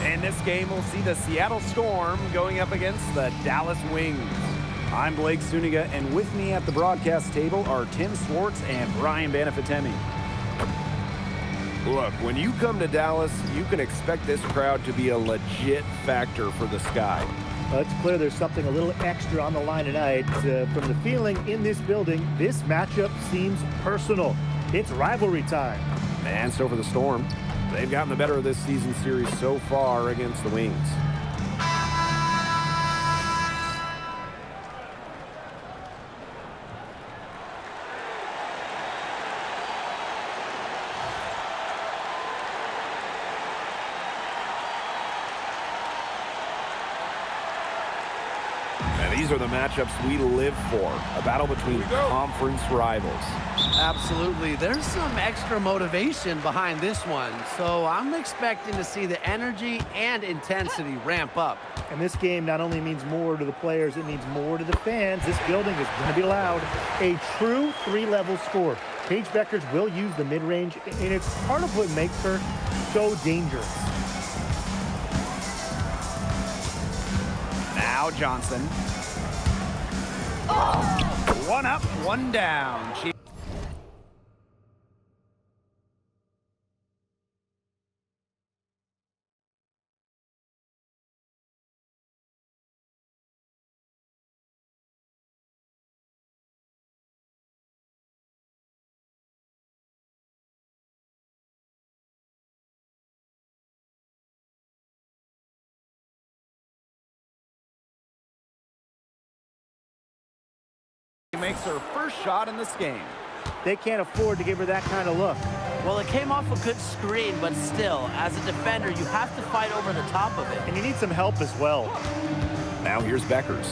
And this game will see the Seattle Storm going up against the Dallas Wings. I'm Blake Suniga, and with me at the broadcast table are Tim Swartz and Brian Banafitemi. Look, when you come to Dallas, you can expect this crowd to be a legit factor for the Sky. Well, it's clear there's something a little extra on the line tonight. From the feeling in this building, this matchup seems personal. It's rivalry time. And so for the Storm, they've gotten the better of this season series so far against the Wings. These are the matchups we live for, a battle between conference rivals. Absolutely. There's some extra motivation behind this one, so I'm expecting to see the energy and intensity ramp up. And this game not only means more to the players, it means more to the fans. This building is going to be loud. A true three-level score. Paige Bueckers will use the mid-range, and it's part of what makes her so dangerous. Now Johnson. One up, one down. Makes her first shot in this game. They can't afford to give her that kind of look. Well, it came off a good screen, but still, as a defender, you have to fight over the top of it. And you need some help as well. Now here's Bueckers.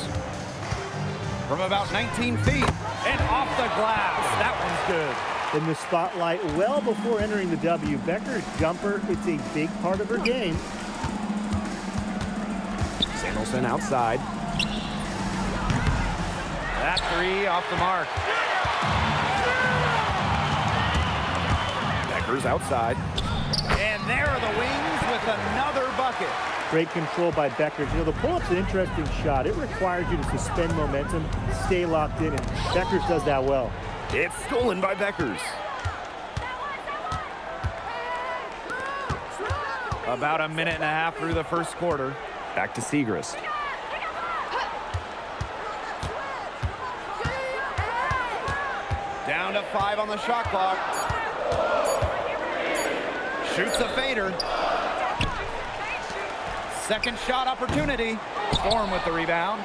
From about 19 feet and off the glass. That one's good. In the spotlight well before entering the W. Bueckers' jumper, it's a big part of her game. Samuelson outside. That three off the mark. Bueckers outside. And there are the Wings with another bucket. Great control by Bueckers. You know, the pull-up's an interesting shot. It requires you to suspend momentum, stay locked in, and Bueckers does that well. It's stolen by Bueckers. About a minute and a half through the first quarter. Back to Siegrist. Down to 5 on the shot clock. Shoots a fader. Second shot opportunity. Storm with the rebound.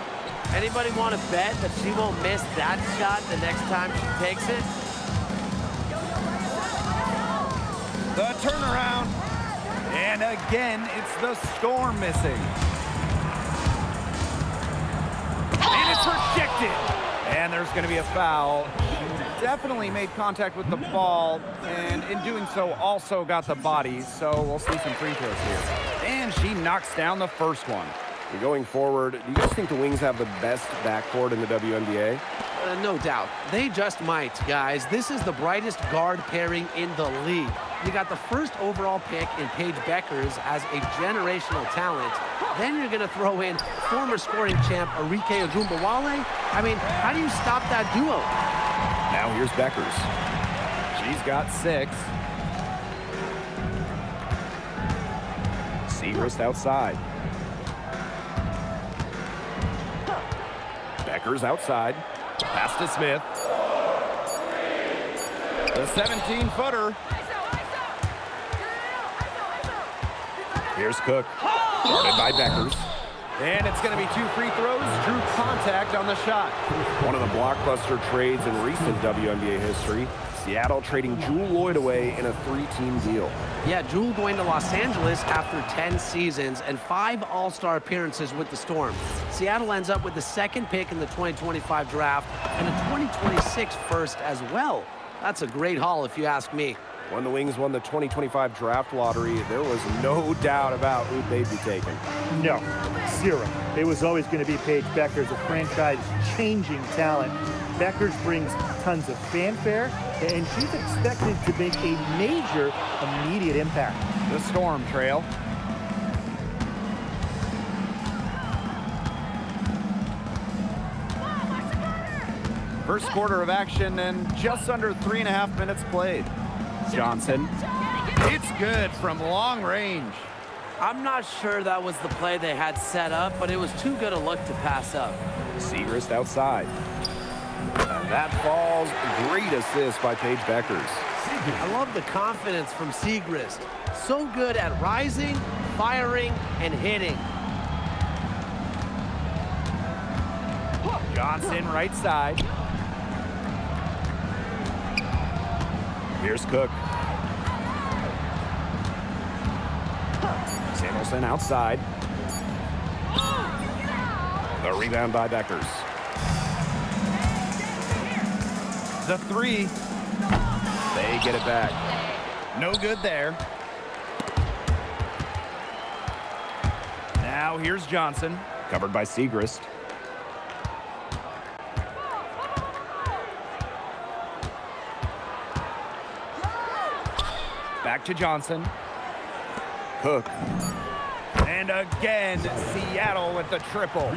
Anybody want to bet that she won't miss that shot the next time she takes it? The turnaround. And again, it's the Storm missing. And it's rejected. And there's going to be a foul. She definitely made contact with the ball, and in doing so also got the body, so we'll see some free throws here. And she knocks down the first one. Going forward, do you guys think the Wings have the best backcourt in the WNBA? No doubt. They just might, guys. This is the brightest guard pairing in the league. You got the first overall pick in Paige Bueckers as a generational talent. Then you're going to throw in former scoring champ Arike Ogunbowale. I mean, how do you stop that duo? Now here's Bueckers. She's got 6. Siegrist outside. Bueckers outside. Pass to Smith. The 17-footer. Here's Cook. Guarded by Bueckers. And it's going to be 2 free throws. Drew contact on the shot. One of the blockbuster trades in recent WNBA history. Seattle trading Jewell Loyd away in a 3-team deal. Yeah, Jewell going to Los Angeles after 10 seasons and 5 All-Star appearances with the Storm. Seattle ends up with the 2nd pick in the 2025 draft and a 2026 first as well. That's a great haul if you ask me. When the Wings won the 2025 draft lottery, there was no doubt about who they'd be taking. No, 0. It was always going to be Paige Bueckers, a franchise-changing talent. Bueckers brings tons of fanfare, and she's expected to make a major immediate impact. The Storm trail. First quarter of action and just under 3.5 minutes played. Johnson. It's good from long range. I'm not sure that was the play they had set up, but it was too good a look to pass up. Segrist outside. And that falls. Great assist by Paige Beckers. I love the confidence from Segrist. So good at rising, firing, and hitting. Johnson right side. Here's Cook. Samuelson outside. The rebound by Beckers. The three. They get it back. No good there. Now here's Johnson. Covered by Segrist. Back to Johnson. Cook. And again, Seattle with the triple.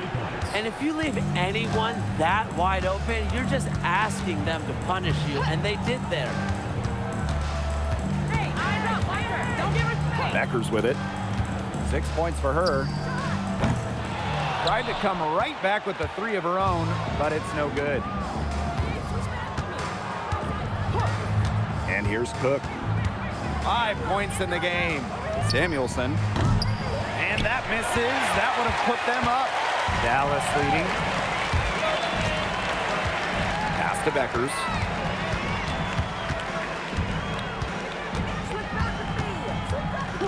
And if you leave anyone that wide open, you're just asking them to punish you, and they did there. Beckers with it. 6 points for her. Tried to come right back with the three of her own, but it's no good. And here's Cook. 5 points in the game. Samuelson. And that misses. That would have put them up. Dallas leading. Pass to Beckers.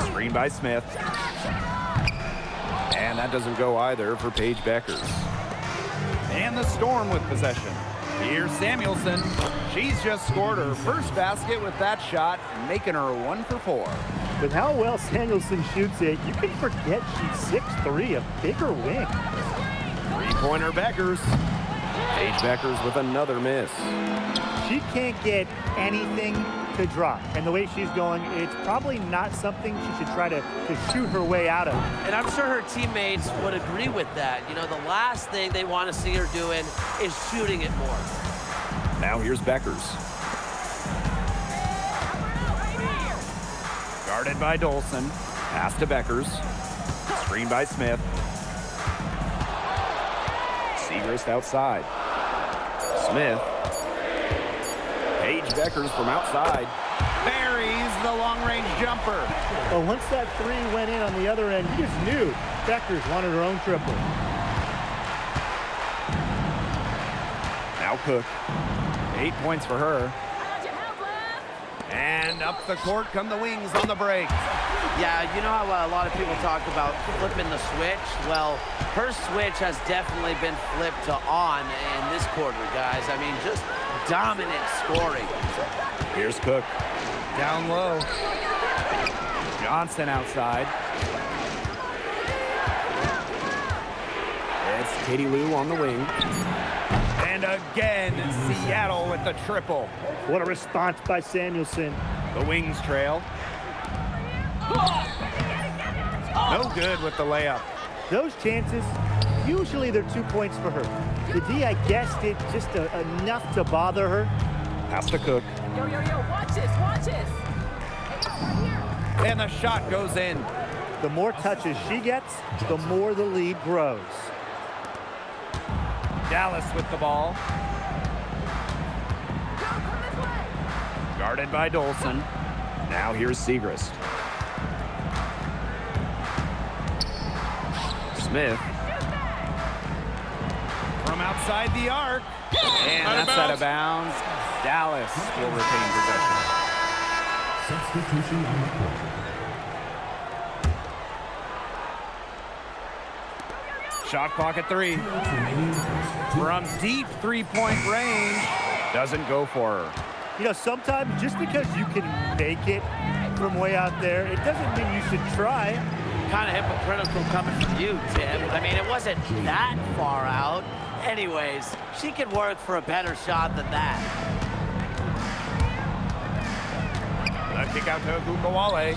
Screen by Smith. And that doesn't go either for Paige Beckers. And the Storm with possession. Here's Samuelson. She's just scored her first basket with that shot, making her 1 for 4. With how well Samuelson shoots it, you can forget she's 6'3", a bigger wing. Three-pointer Beckers. Paige Beckers with another miss. She can't get anything to drop. And the way she's going, it's probably not something she should try to shoot her way out of. And I'm sure her teammates would agree with that. You know, the last thing they want to see her doing is shooting it more. Now here's Beckers. Guarded by Dolson. Pass to Beckers. Screen by Smith. Segrist outside. Smith. Paige Beckers from outside. Buries the long-range jumper. But once that three went in on the other end, you just knew Beckers wanted her own triple. Now Cook. 8 points for her. And up the court come the Wings on the break. Yeah, you know how a lot of people talk about flipping the switch? Well, her switch has definitely been flipped to on in this quarter, guys. I mean, just dominant scoring. Here's Cook. Down low. Johnson outside. It's Katie Lou on the wing. And again, Seattle with the triple. What a response by Samuelson. The Wings trail. No good with the layup. Those chances, usually they're 2 points for her. The D, I guessed it just enough to bother her. Pass to Cook. Yo, watch this. And the shot goes in. The more touches she gets, the more the lead grows. Dallas with the ball. Guarded by Dolson. Now here's Segrist. Smith. From outside the arc. And that's out of bounds. Dallas will retain possession. Substitution on the court. Shot clock at 3. From deep three-point range. Doesn't go for her. You know, sometimes just because you can make it from way out there, it doesn't mean you should try. Kind of hypocritical coming from you, Tim. I mean, it wasn't that far out. Anyways, she could work for a better shot than that. A kick out to Gugawale.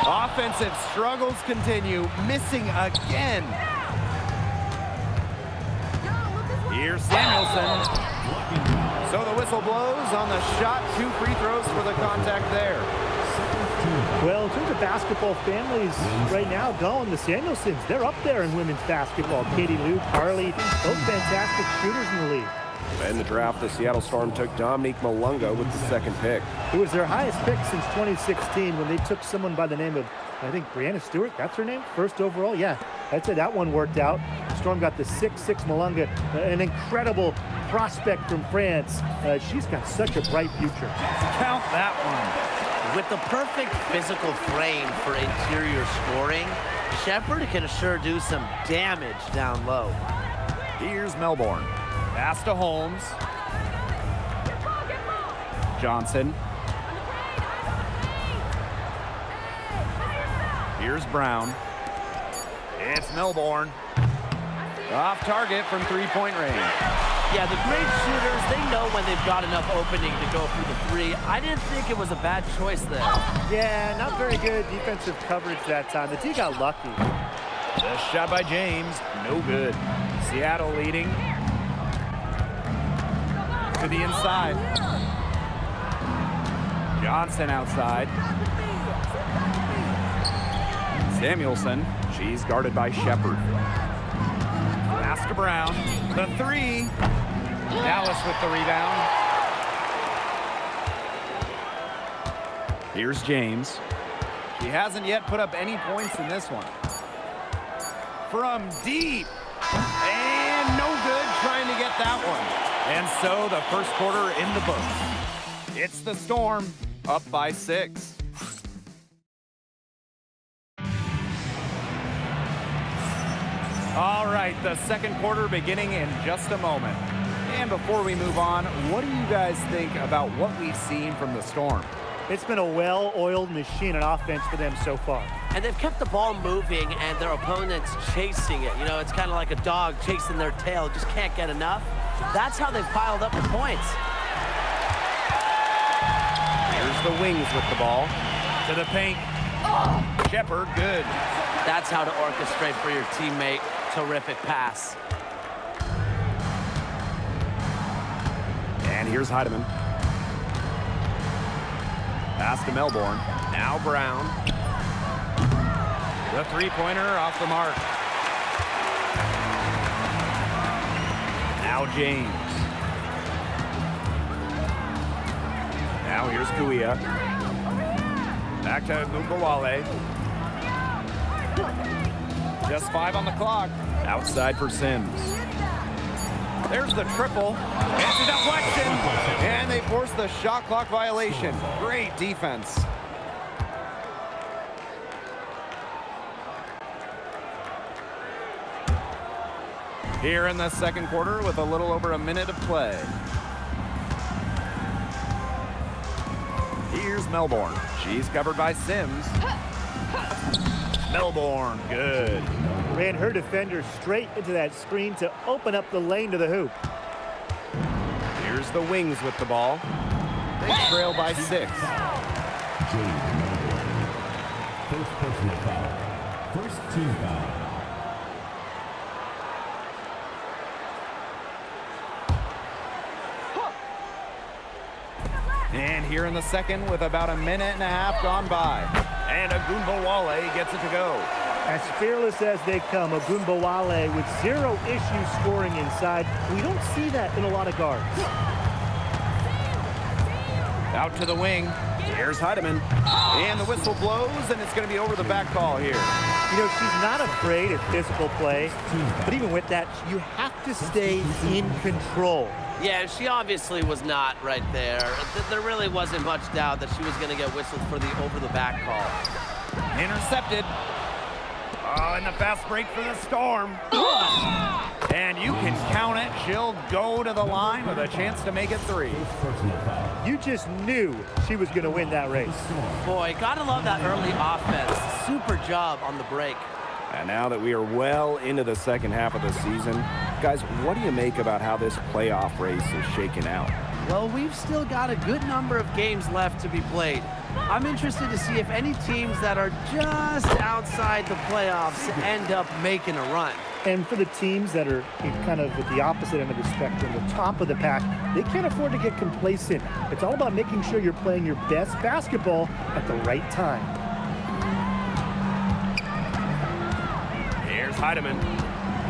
Offensive struggles continue, missing again. Here's Samuelson. So the whistle blows on the shot. 2 free throws for the contact there. Well, in terms of basketball families right now, Dawn, the Samuelsons, they're up there in women's basketball. Katie Lou, Carly, both fantastic shooters in the league. In the draft, the Seattle Storm took Dominique Malunga with the 2nd pick. It was their highest pick since 2016 when they took someone by the name of, I think, Brianna Stewart. That's her name? First overall? Yeah, that's it. That one worked out. Storm got the 6'6" Malunga, an incredible prospect from France. She's got such a bright future. Count that one. With the perfect physical frame for interior scoring, Shepherd can sure do some damage down low. Here's Melbourne. Pass to Holmes. Johnson. Here's Brown. It's Melbourne. Off target from 3-point range. Yeah, the great shooters, they know when they've got enough opening to go through the 3. I didn't think it was a bad choice there. Yeah, not very good defensive coverage that time. The team got lucky. The shot by James, no good. Seattle leading. To the inside. Johnson outside. Samuelson, she's guarded by Shepherd. Pass to Brown, the 3. Dallas with the rebound. Here's James. She hasn't yet put up any points in this one. From deep. And no good trying to get that one. And so the first quarter in the books. It's the Storm up by 6. All right, the second quarter beginning in just a moment. And before we move on, what do you guys think about what we've seen from the Storm? It's been a well-oiled machine on offense for them so far. And they've kept the ball moving and their opponents chasing it. You know, it's kind of like a dog chasing their tail, just can't get enough. That's how they've piled up the points. Here's the Wings with the ball. To the paint. Shepherd, good. That's how to orchestrate for your teammate. Terrific pass. And here's Heidemann. Pass to Melbourne. Now Brown. The 3-pointer off the mark. Now James. Now here's Kuia. Back to Gumbawale. Just 5 on the clock. Outside for Sims. There's the triple. It's a deflection. And they force the shot clock violation. Great defense. Here in the second quarter with a little over a minute of play. Here's Melbourne. She's covered by Sims. Melbourne, good. Ran her defender straight into that screen to open up the lane to the hoop. Here's the Wings with the ball. They trail by 6. Jade Melbourne. First personal foul. First team foul. And here in the second with about a minute and a half gone by. And Agunbowale gets it to go. As fearless as they come, Agunbowale with 0 issues scoring inside. We don't see that in a lot of guards. Out to the wing. Here's Heidemann. And the whistle blows, and it's going to be over the back call here. You know, she's not afraid of physical play, but even with that, you have to stay in control. Yeah, she obviously was not right there. There really wasn't much doubt that she was going to get whistled for the over-the-back call. Intercepted. Oh, and the fast break for the Storm. And you can count it. She'll go to the line with a chance to make it 3. You just knew she was going to win that race. Boy, gotta love that early offense. Super job on the break. And now that we are well into the second half of the season, guys, what do you make about how this playoff race is shaking out? Well, we've still got a good number of games left to be played. I'm interested to see if any teams that are just outside the playoffs end up making a run. And for the teams that are kind of at the opposite end of the spectrum, the top of the pack, they can't afford to get complacent. It's all about making sure you're playing your best basketball at the right time. Here's Heidemann.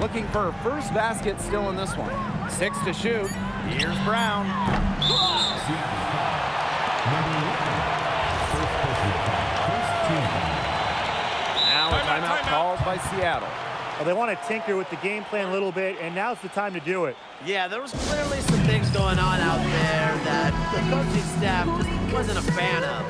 Looking for a first basket still in this one. 6 to shoot. Here's Brown. Now a timeout called by Seattle. Well, they want to tinker with the game plan a little bit, and now's the time to do it. Yeah, there was clearly some things going on out there that the coaching staff just wasn't a fan of.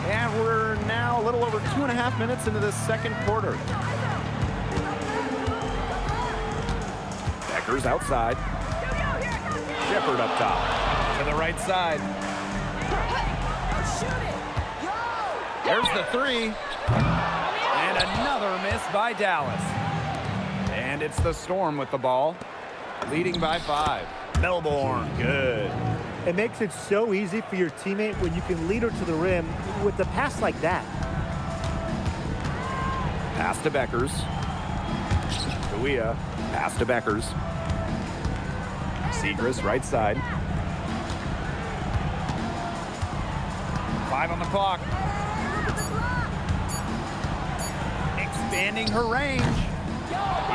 And we're now a little over 2.5 minutes into this second quarter. Beckers outside. Shepard up top. To the right side. There's the three. And another miss by Dallas. And it's the Storm with the ball, leading by 5. Melbourne, good. It makes it so easy for your teammate when you can lead her to the rim with a pass like that. Pass to Beckers. Kawia. Pass to Beckers. Segras right side. 5 on the clock. Expanding her range.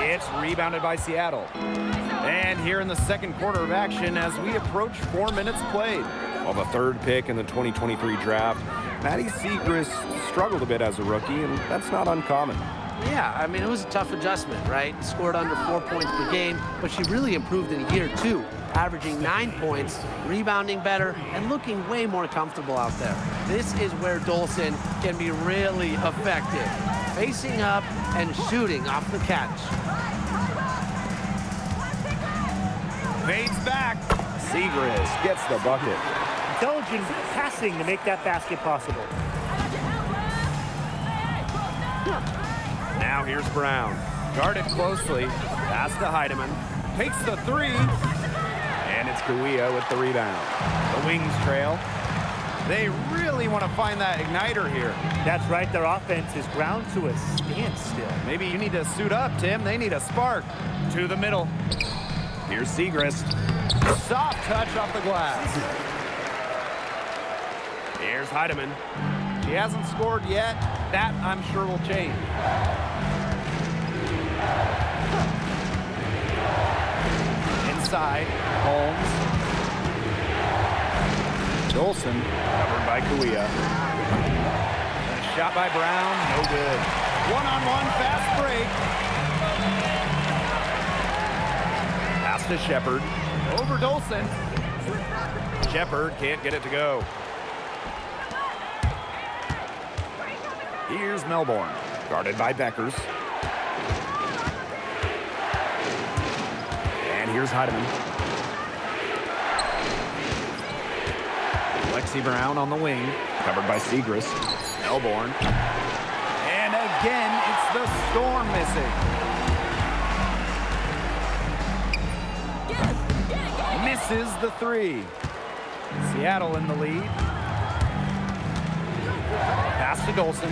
It's rebounded by Seattle. And here in the second quarter of action as we approach 4 minutes played. Well, the third pick in the 2023 draft, Maddie Segras struggled a bit as a rookie, and that's not uncommon. Yeah, I mean, it was a tough adjustment, right? Scored under 4 points per game, but she really improved in year 2, averaging 9 points, rebounding better, and looking way more comfortable out there. This is where Dolson can be really effective, facing up and shooting off the catch. Fades back. Segras gets the bucket. Intelligent passing to make that basket possible. Now here's Brown. Guarded closely. Pass to Heidemann. Takes the three. And it's Kawia with the rebound. The Wings trail. They really want to find that igniter here. That's right, their offense is ground to a standstill. Maybe you need to suit up, Tim. They need a spark. To the middle. Here's Segras. Soft touch off the glass. Here's Heidemann. She hasn't scored yet. That, I'm sure, will change. Inside, Holmes. Dolson. Covered by Kawia. Shot by Brown, no good. One-on-one fast break. Pass to Shepard. Over Dolson. Shepard can't get it to go. Here's Melbourne. Guarded by Beckers. And here's Heidemann. Lexi Brown on the wing. Covered by Segras. Melbourne. And again, it's the Storm missing. Misses the three. Seattle in the lead. Pass to Dolson.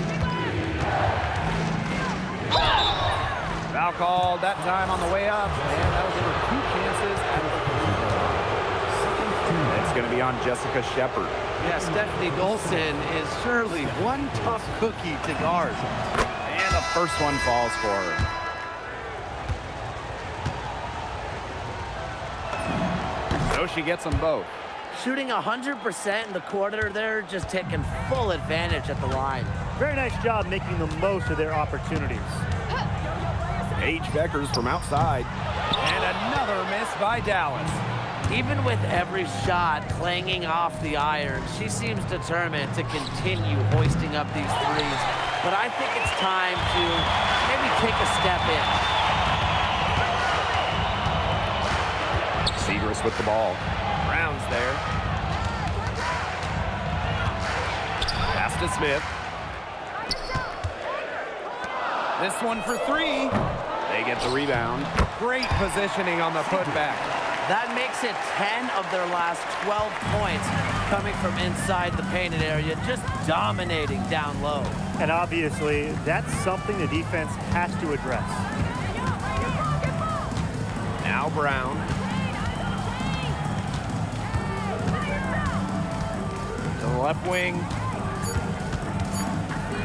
Foul called that time on the way up. And that was over 2 chances out of the free throw. It's going to be on Jessica Shepard. Yeah, Stephanie Dolson is surely one tough cookie to guard. And the first one falls for her. So she gets them both. Shooting 100% in the quarter, they're just taking full advantage at the line. Very nice job making the most of their opportunities. Paige Beckers from outside. And another miss by Dallas. Even with every shot clanging off the iron, she seems determined to continue hoisting up these threes. But I think it's time to maybe take a step in. Segras with the ball. Brown's there. to Smith. This one for three. They get the rebound. Great positioning on the putback. That makes it 10 of their last 12 points coming from inside the painted area, just dominating down low. And obviously, that's something the defense has to address. Now Brown. To the left wing.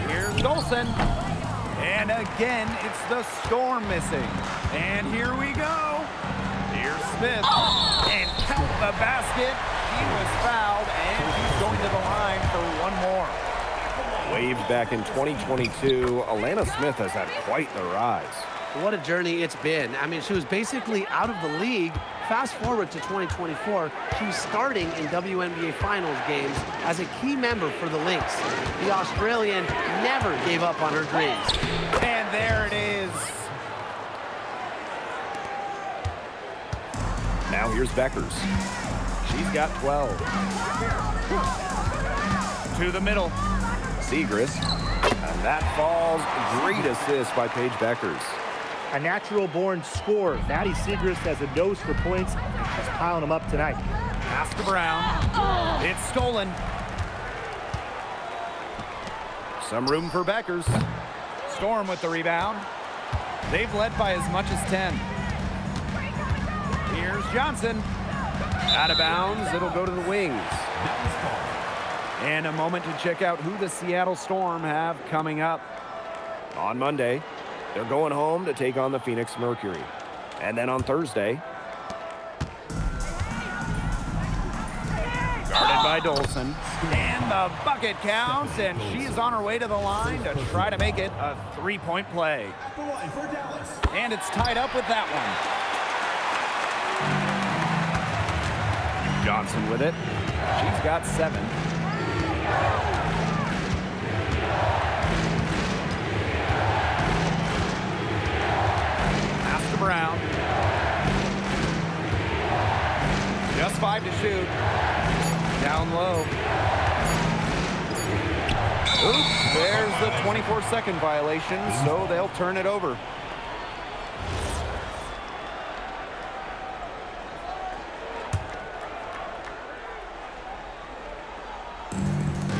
Here's Dolson. And again, it's the Storm missing. And here we go. Here's Smith. And count the basket. He was fouled, and he's going to the line for one more. Waived back in 2022, Alana Smith has had quite the rise. What a journey it's been. I mean, she was basically out of the league. Fast forward to 2024, she's starting in WNBA Finals games as a key member for the Lynx. The Australian never gave up on her dreams. And there it is. Now here's Beckers. She's got 12. To the middle. Siegrist. And that falls. Great assist by Paige Beckers. A natural-born scorer. Maddie Siegrist has a nose for points. She's piling them up tonight. Pass to Brown. It's stolen. Some room for Beckers. Storm with the rebound. They've led by as much as 10. Here's Johnson. Out of bounds. It'll go to the wings. And a moment to check out who the Seattle Storm have coming up. On Monday, they're going home to take on the Phoenix Mercury. And then on Thursday, guarded by Dolson. And the bucket counts, and she's on her way to the line to try to make it a three-point play. The line for Dallas. And it's tied up with that one. Johnson with it. She's got 7. Pass to Brown. Just 5 to shoot. Down low. Oops, there's the 24-second violation, so they'll turn it over.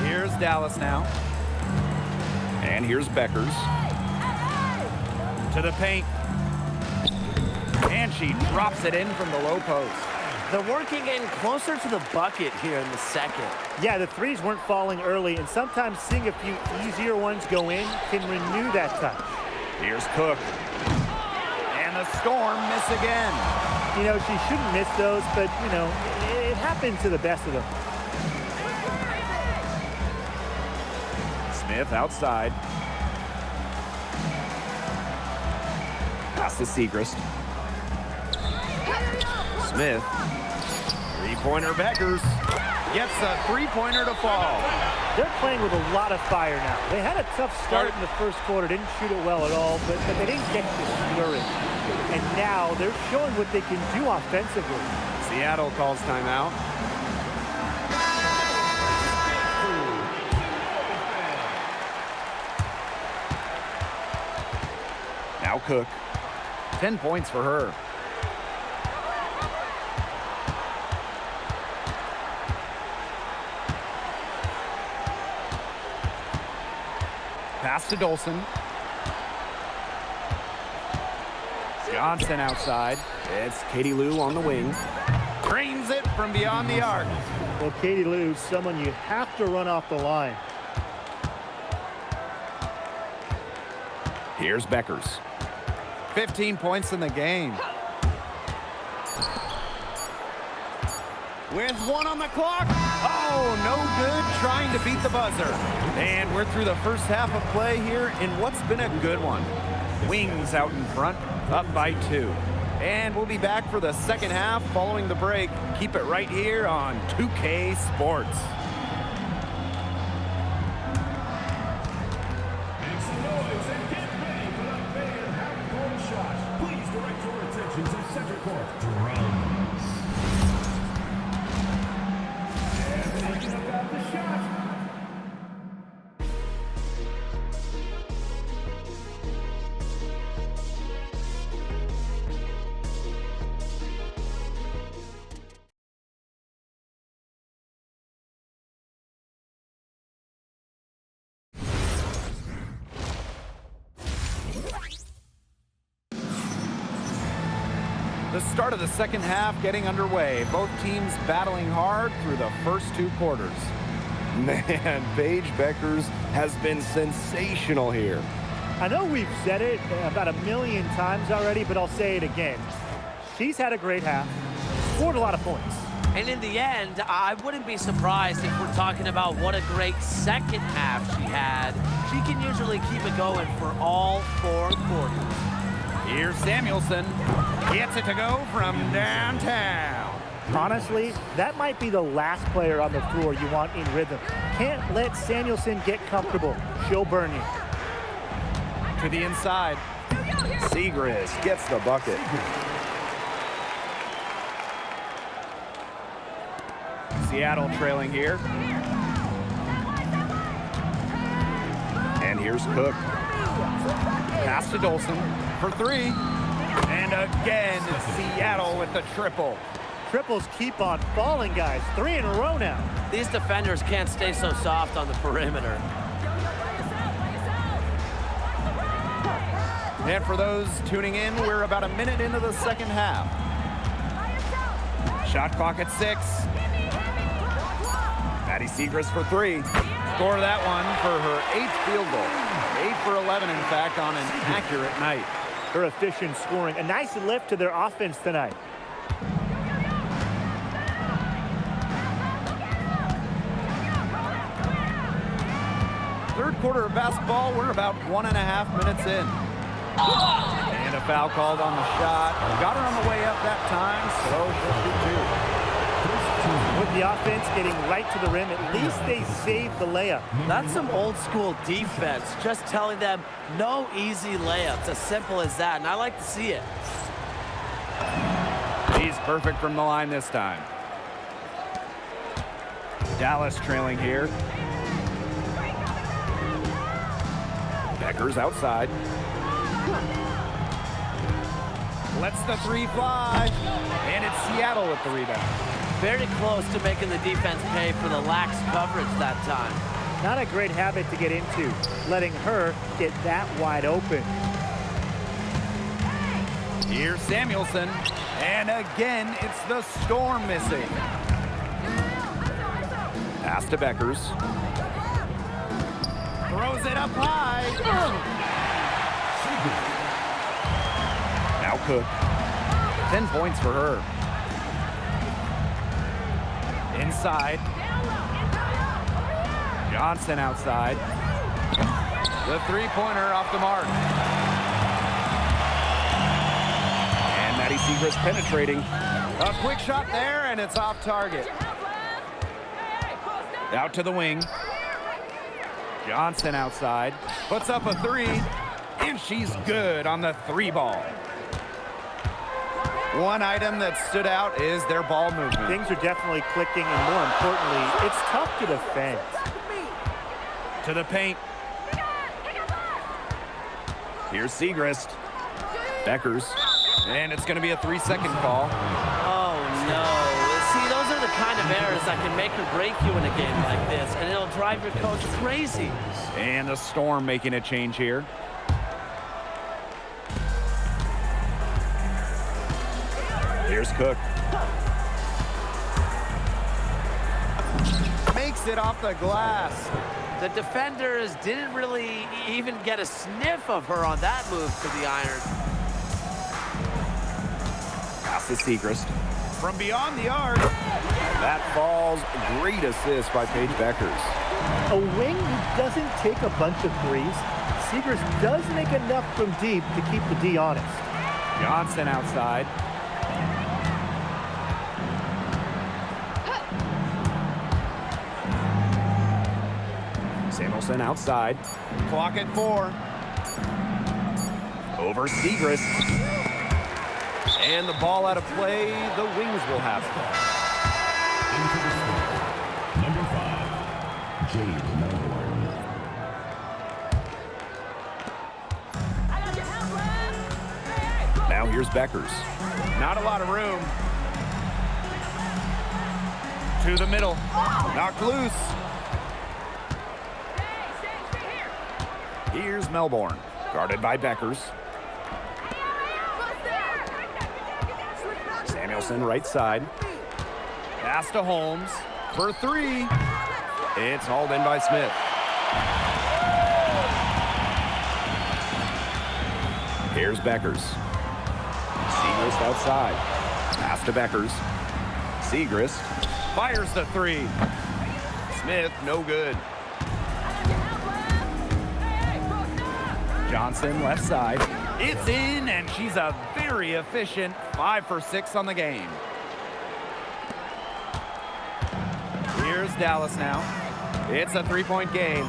Here's Dallas now. and here's Beckers. To the paint. And she drops it in from the low post. They're working in closer to the bucket here in the second. Yeah, the threes weren't falling early, and sometimes seeing a few easier ones go in can renew that touch. Here's Cook. And the Storm miss again. You know, she shouldn't miss those, but, you know, it happens to the best of them. Smith outside. Pass to Siegrist. Smith. Three-pointer Beckers gets a three-pointer to fall. They're playing with a lot of fire now. They had a tough start in the first quarter, didn't shoot it well at all, but they didn't get discouraged. And now they're showing what they can do offensively. Seattle calls timeout. Now Cook. 10 points for her. Pass to Dolson. Johnson outside. It's Katie Lou on the wing. Drains it from beyond the arc. Well, Katie Lou, someone you have to run off the line. Here's Beckers. 15 points in the game. With one on the clock. Oh, no good trying to beat the buzzer. And we're through the first half of play here in what's been a good one. Wings out in front, up by 2. And we'll be back for the second half following the break. Keep it right here on 2K Sports. Make some noise and get ready for the fan half-court shot. Please direct your attention to center court. Drums. And taking about the shot. The start of the second half getting underway. Both teams battling hard through the first 2 quarters. Man, Paige Beckers has been sensational here. I know we've said it about 1,000,000 times already, but I'll say it again. She's had a great half, scored a lot of points. And in the end, I wouldn't be surprised if we're talking about what a great second half she had. She can usually keep it going for all 4 quarters. Here's Samuelson. Gets it to go from downtown. Honestly, that might be the last player on the floor you want in rhythm. Can't let Samuelson get comfortable. She'll burn you. To the inside. Siegrist gets the bucket. Seattle trailing here. And here's Cook. Pass to Dolson for 3. And again, Seattle with the triple. Triples keep on falling, guys. 3 in a row now. These defenders can't stay so soft on the perimeter. And for those tuning in, we're about a minute into the second half. Shot clock at 6. Maddie Siegrist for 3. Score that one for her 8th field goal. 8 for 11, in fact, on an accurate night. Her efficient scoring. A nice lift to their offense tonight. Third quarter of basketball, we're about 1.5 minutes in. And a foul called on the shot. Got her on the way up that time, so she'll shoot 2. With the offense getting right to the rim, at least they saved the layup. That's some old school defense, just telling them no easy layups, as simple as that, and I like to see it. He's perfect from the line this time. Dallas trailing here. Beckers outside. Lets the 3 fly. And it's Seattle with the rebound. Very close to making the defense pay for the lax coverage that time. Not a great habit to get into, letting her get that wide open. Here's Samuelson. And again, it's the Storm missing. Pass to Beckers. Throws it up high. Now Cook. 10 points for her. Inside. Johnson outside. The 3-pointer off the mark. And Maddie Siegrist penetrating. A quick shot there, and it's off target. Out to the wing. Johnson outside. Puts up a 3, and she's good on the 3 ball. One item that stood out is their ball movement. Things are definitely clicking, and more importantly, it's tough to defend. To the paint. Here's Siegrist. Beckers. And it's going to be a 3-second call. Oh, no. See, those are the kind of errors that can make or break you in a game like this, and it'll drive your coach crazy. And the Storm making a change here. Here's Cook. Makes it off the glass. The defenders didn't really even get a sniff of her on that move to the iron. Pass to Siegrist. From beyond the arc. That falls. Great assist by Paige Beckers. A wing who doesn't take a bunch of threes, Siegrist does make enough from deep to keep the D honest. Johnson outside. Samuelson outside. Clock at 4. Over Siegrist. And the ball out of play. The Wings will have it. Into the slip. Number 5, Jade Melbourne. Now here's Beckers. Not a lot of room. To the middle. Knocked loose. Here's Melbourne. Guarded by Beckers. Samuelson, right side. Pass to Holmes for three. It's hauled in by Smith. Here's Beckers. Segrist outside. Pass to Beckers. Segrist. Fires the three. Smith, no good. Johnson, left side. It's in, and she's a very efficient 5 for 6 on the game. Here's Dallas now. It's a 3-point game.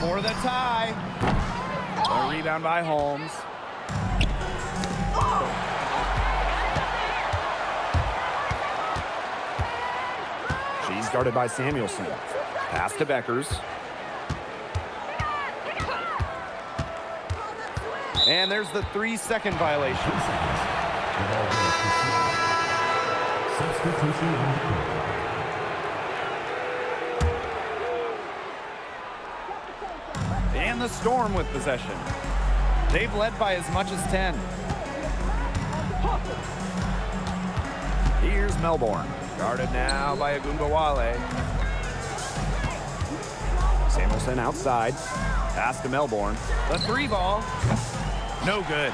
For the tie. A rebound by Holmes. She's guarded by Samuelson. Pass to Beckers. And there's the 3-second violation. Substitution on the court. And the Storm with possession. They've led by as much as 10. Here's Melbourne. Guarded now by Agumbawale. Samuelson outside. Pass to Melbourne. The 3 ball. No good.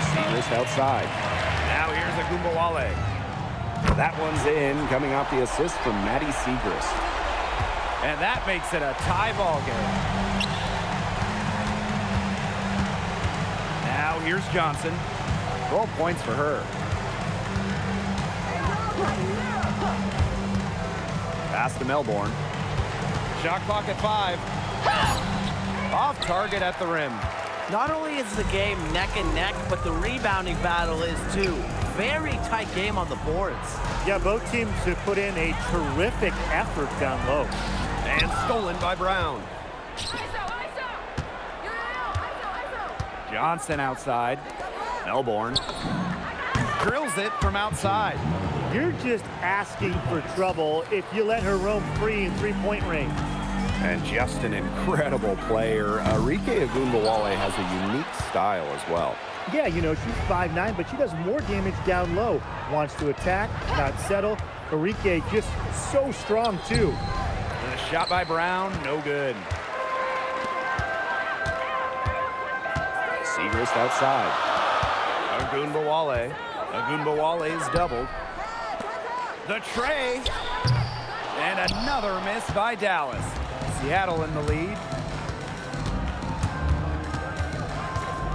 Segrist outside. Now here's Agumbawale. That one's in, coming off the assist from Maddie Segrist. And that makes it a tie ball game. Now here's Johnson. 12 points for her. Pass to Melbourne. Shot clock at 5. Off target at the rim. Not only is the game neck and neck, but the rebounding battle is too. Very tight game on the boards. Yeah, both teams have put in a terrific effort down low. And stolen by Brown. Johnson outside. Melbourne. Drills it from outside. You're just asking for trouble if you let her roam free in three-point range. And just an incredible player. Arike Agumbawale has a unique style as well. Yeah, you know, she's 5'9", but she does more damage down low. Wants to attack, not settle. Arike just so strong, too. And a shot by Brown, no good. Segrist outside. Agumbawale. Agumbawale's doubled. The tray. And another miss by Dallas. Seattle in the lead.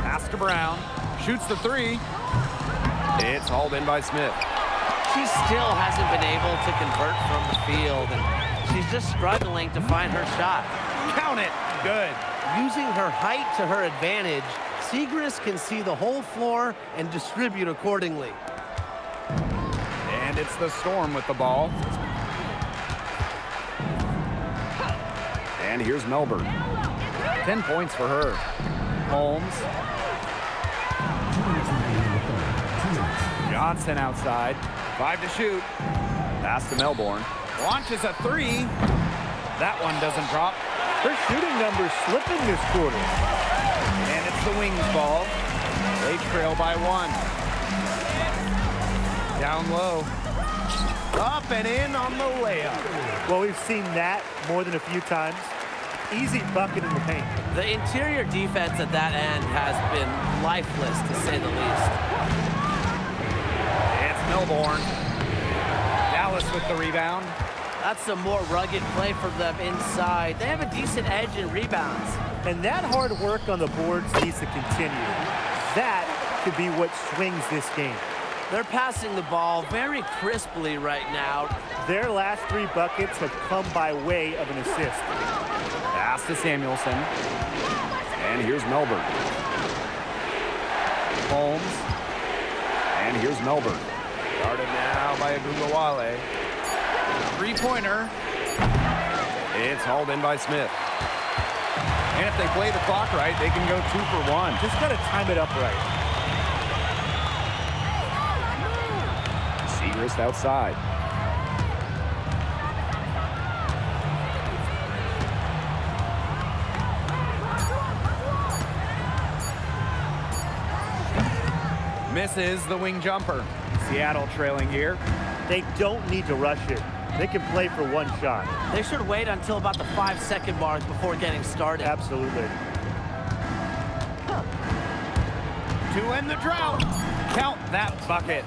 Pass to Brown. Shoots the 3. It's hauled in by Smith. She still hasn't been able to convert from the field, and she's just struggling to find her shot. Count it. Good. Using her height to her advantage, Segrist can see the whole floor and distribute accordingly. And it's the Storm with the ball. And here's Melbourne. 10 points for her. Holmes. Johnson outside. 5 to shoot. Pass to Melbourne. Launches a 3. That one doesn't drop. Her shooting numbers slipping this quarter. And it's the Wings ball. They trail by 1. Down low. Up and in on the layup. Well, we've seen that more than a few times. Easy bucket in the paint. The interior defense at that end has been lifeless, to say the least. It's Melbourne. Dallas with the rebound. That's some more rugged play from them inside. They have a decent edge in rebounds. And that hard work on the boards needs to continue. That could be what swings this game. They're passing the ball very crisply right now. Their last 3 buckets have come by way of an assist. Pass to Samuelson. And here's Melbourne. Holmes. And here's Melbourne. Guarded now by Agumbawale. 3-pointer. It's hauled in by Smith. And if they play the clock right, they can go 2 for 1. Just got to time it up right. Segrist outside. Misses the wing jumper. Seattle trailing here. They don't need to rush it. They can play for one shot. They should wait until about the 5-second mark before getting started. Absolutely. To end the drought. Count that bucket.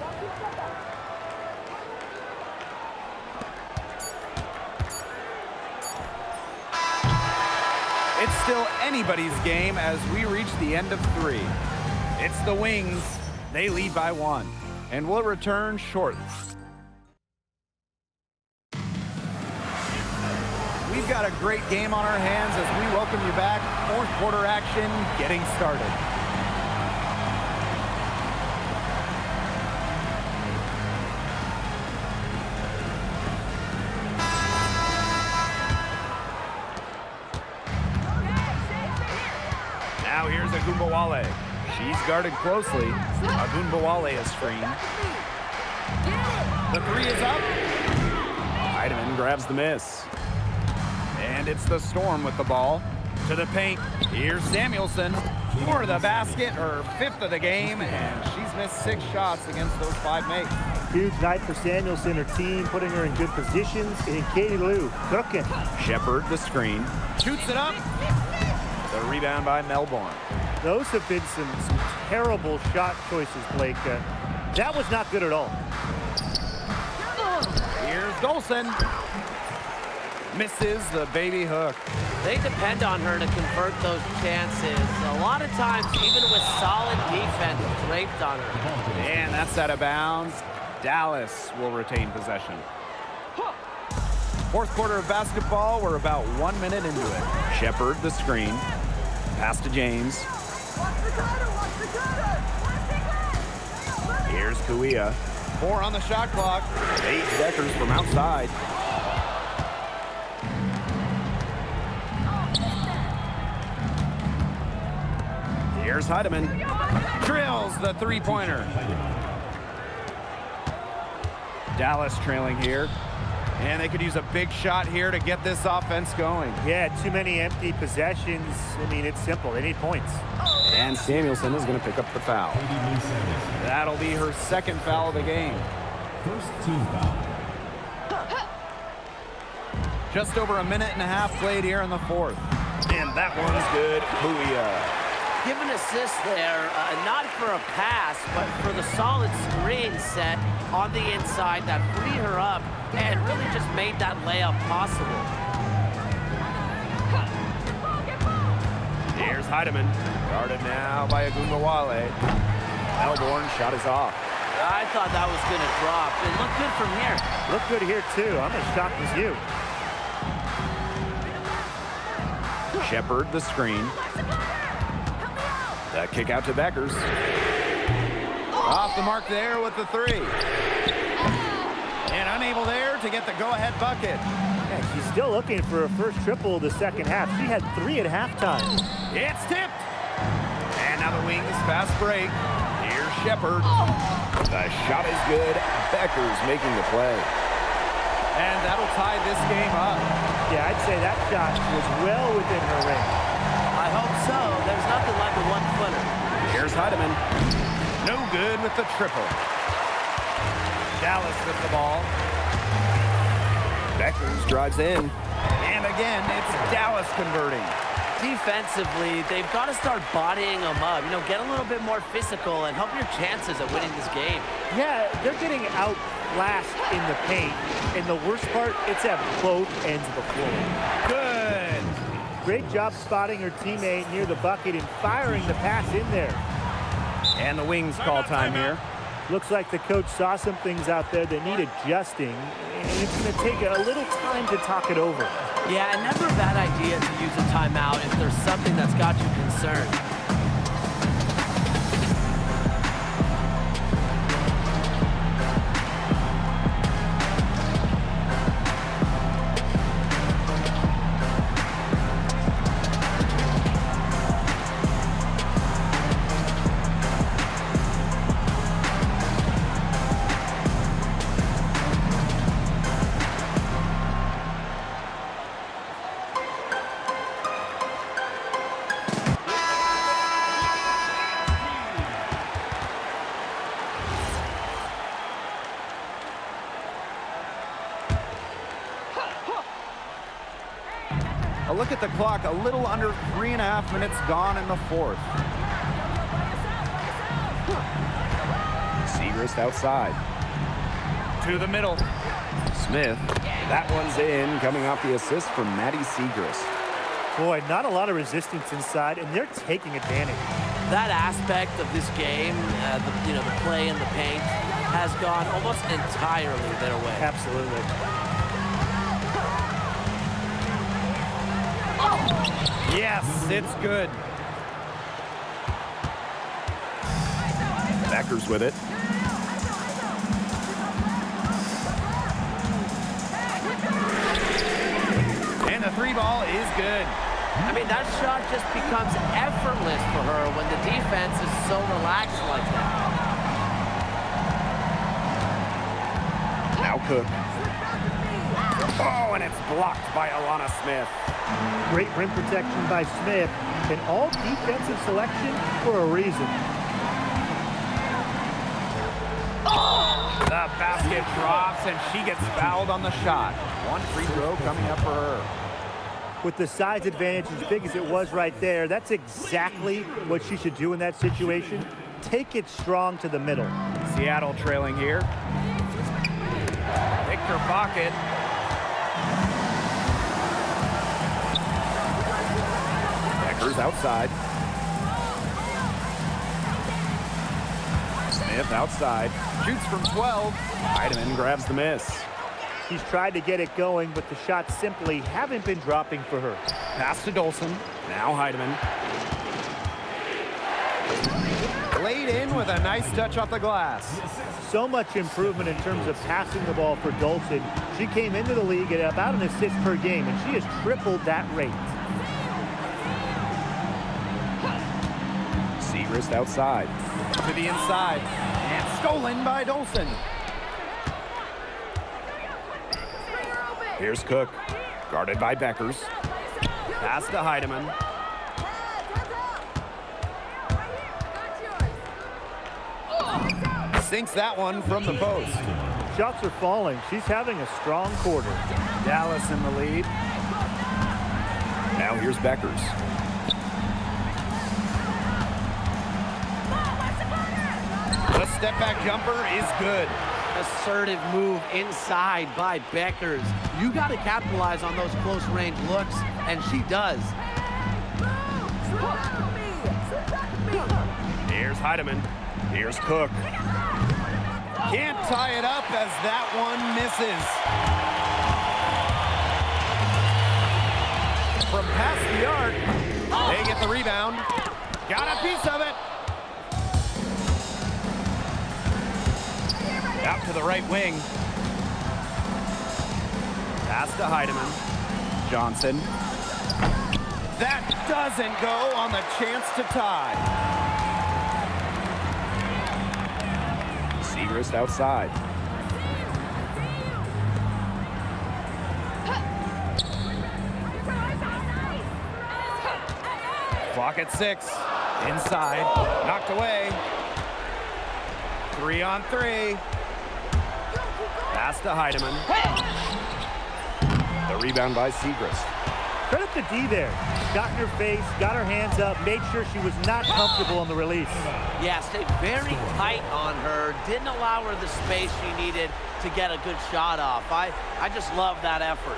It's still anybody's game as we reach the end of 3. It's the Wings. They lead by 1. And we'll return shortly. We've got a great game on our hands as we welcome you back. Fourth quarter action getting started. Now here's Agumbawale. She's guarded closely. Agumbawale is screened. The 3 is up. Heidemann grabs the miss. And it's the Storm with the ball. To the paint. Here's Samuelson for the basket, her 5th of the game, and she's missed 6 shots against those 5 mates. Huge night for Samuelson, her team, putting her in good positions. And Katie Lou cooking. Shepard the screen. Shoots it up. The rebound by Melbourne. Those have been some terrible shot choices, Blake. That was not good at all. Here's Dolson. Misses the baby hook. They depend on her to convert those chances. A lot of times, even with solid defense draped on her. And that's out of bounds. Dallas will retain possession. Fourth quarter of basketball. We're about 1 minute into it. Shepard the screen. Pass to James. Here's Kuia. 4 on the shot clock. Paige Beckers from outside. Here's Heidemann. Drills the 3-pointer. Dallas trailing here. And they could use a big shot here to get this offense going. Yeah, too many empty possessions. I mean, it's simple. They need points. And Samuelson is going to pick up the foul. That'll be her 2nd foul of the game. First team foul. Just over a minute and a half played here in the 4th. And that one's good. Kuia. Give an assist there, not for a pass, but for the solid screen set on the inside that freed her up and really just made that layup possible. Here's Heidemann. Guarded now by Agumbawale. Melbourne shot is off. I thought that was going to drop. It looked good from here. Look good here, too. I'm as shocked as you. Shepard the screen. The kick out to Beckers. Off the mark there with the 3. And unable there to get the go-ahead bucket. Yeah, she's still looking for her first triple of the second half. She had 3 at halftime. It's tipped. And now the Wings fast break. Here's Shepard. The shot is good. Beckers making the play. And that'll tie this game up. Yeah, I'd say that shot was well within her range. I hope so. There's nothing like a one-footer. Here's Heidemann. No good with the triple. Dallas with the ball. Beckers drives in. And again, it's Dallas converting. Defensively, they've got to start bodying them up. You know, get a little bit more physical and help your chances at winning this game. Yeah, they're getting outclassed in the paint. And the worst part, it's at both ends of the floor. Good. Great job spotting her teammate near the bucket and firing the pass in there. And the Wings call time here. Looks like the coach saw some things out there that need adjusting, and it's going to take a little time to talk it over. Yeah, and never a bad idea to use a timeout if there's something that's got you concerned. A look at the clock, a little under 3.5 minutes gone in the fourth. Segrist outside. To the middle. Smith. That one's in, coming off the assist from Maddie Segrist. Boy, not a lot of resistance inside, and they're taking advantage. That aspect of this game, the play in the paint, has gone almost entirely their way. Absolutely. Yes, it's good. Beckers with it. And the three ball is good. I mean, that shot just becomes effortless for her when the defense is so relaxed like that. Now Cook. Oh, and it's blocked by Alana Smith. Great rim protection by Smith, and all defensive selection for a reason. The basket drops, and she gets fouled on the shot. One free throw coming up for her. With the size advantage as big as it was right there, that's exactly what she should do in that situation. Take it strong to the middle. Seattle trailing here. Picked her pocket. Beckers outside. Smith outside. Shoots from 12. Heidemann grabs the miss. She's tried to get it going, but the shots simply haven't been dropping for her. Pass to Dolson. Now Heidemann. Laid in with a nice touch off the glass. So much improvement in terms of passing the ball for Dolson. She came into the league at about an assist per game, and she has tripled that rate. Segrist outside. To the inside. And stolen by Dolson. Here's Cook. Guarded by Beckers. Pass to Heidemann. Sinks that one from the post. Shots are falling. She's having a strong quarter. Dallas in the lead. Now here's Beckers. The step back jumper is good. Assertive move inside by Beckers. You got to capitalize on those close range looks, and she does. Here's Heidemann. Here's Cook. Can't tie it up as that one misses. From past the arc, they get the rebound. Got a piece of it. Out to the right wing. Pass to Heidemann. Johnson. That doesn't go on the chance to tie. Segrist outside. Clock at 6. Inside. Knocked away. 3 on 3. Pass to Heidemann. The rebound by Segrist. Credit the D there. Got in her face, got her hands up, made sure she was not comfortable on the release. Yeah, stayed very tight on her. Didn't allow her the space she needed to get a good shot off. I just love that effort.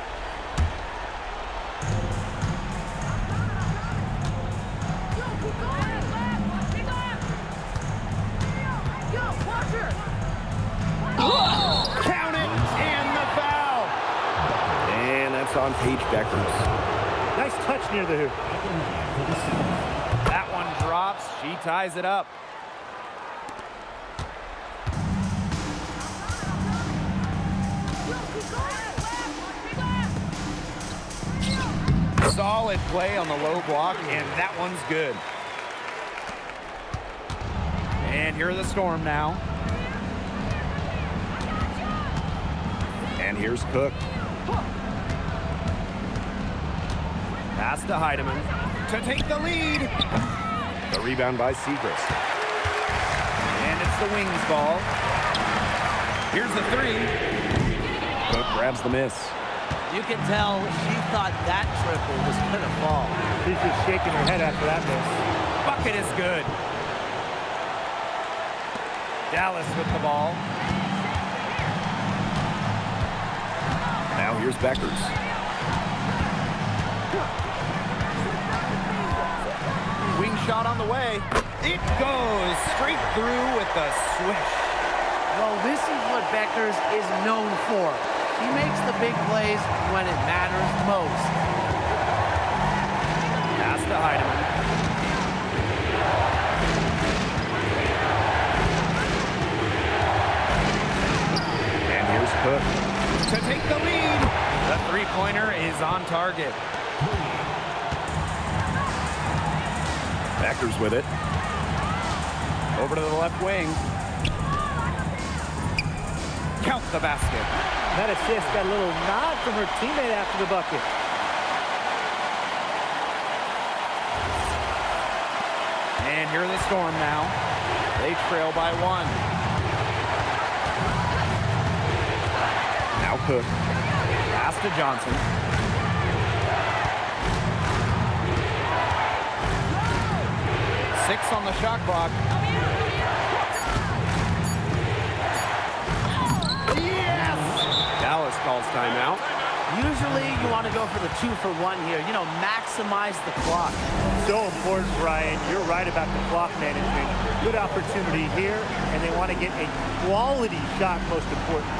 Count it, and the foul. And that's on Paige Beckers. Nice touch near the hoop. That one drops. She ties it up. Solid play on the low block, and that one's good. And here are the Storm now. And here's Cook. Pass to Heidemann to take the lead. The rebound by Segrist. And it's the Wings ball. Here's the 3. Cook grabs the miss. You can tell she thought that triple was going to fall. She's just shaking her head after that miss. Bucket is good. Dallas with the ball. Now here's Beckers. Wing shot on the way. It goes straight through with the swish. Well, this is what Beckers is known for. He makes the big plays when it matters most. Pass to Heidemann. And here's Cook. To take the lead. The three-pointer is on target. Beckers with it. Over to the left wing. Count the basket. That assist got a little nod from her teammate after the bucket. And here are the Storm now. They trail by 1. Now Cook. Pass to Johnson. Six on the shot clock. Yes! Dallas calls timeout. Usually you want to go for the 2-for-1 here. You know, maximize the clock. So important, Brian. You're right about the clock management. Good opportunity here, and they want to get a quality shot, most important.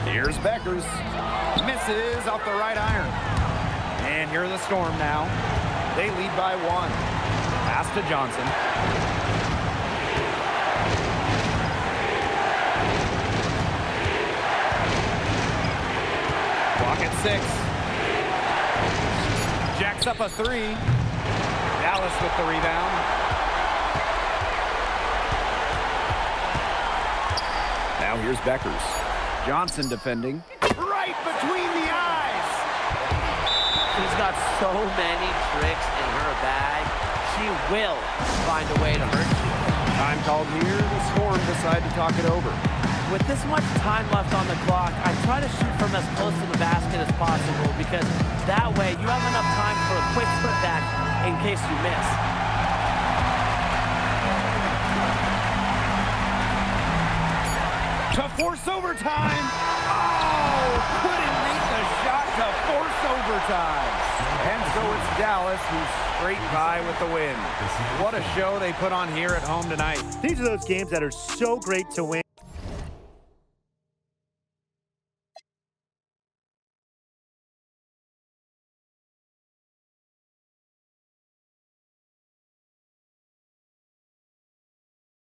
Here's Beckers. Misses off the right iron. And here are the Storm now. They lead by 1. Pass to Johnson. Clock at 6. Jacks up a 3. Dallas with the rebound. Now here's Beckers. Johnson defending. Right between the eyes. She's got so many tricks in her bag. She will find a way to hurt you. Time called here. The Storm decide to talk it over. With this much time left on the clock, I try to shoot from as close to the basket as possible because that way you have enough time for a quick putback in case you miss. To force overtime. Oh, couldn't make the shot to force overtime. And so it's Dallas who's straight by with the win. What a show they put on here at home tonight. These are those games that are so great to win.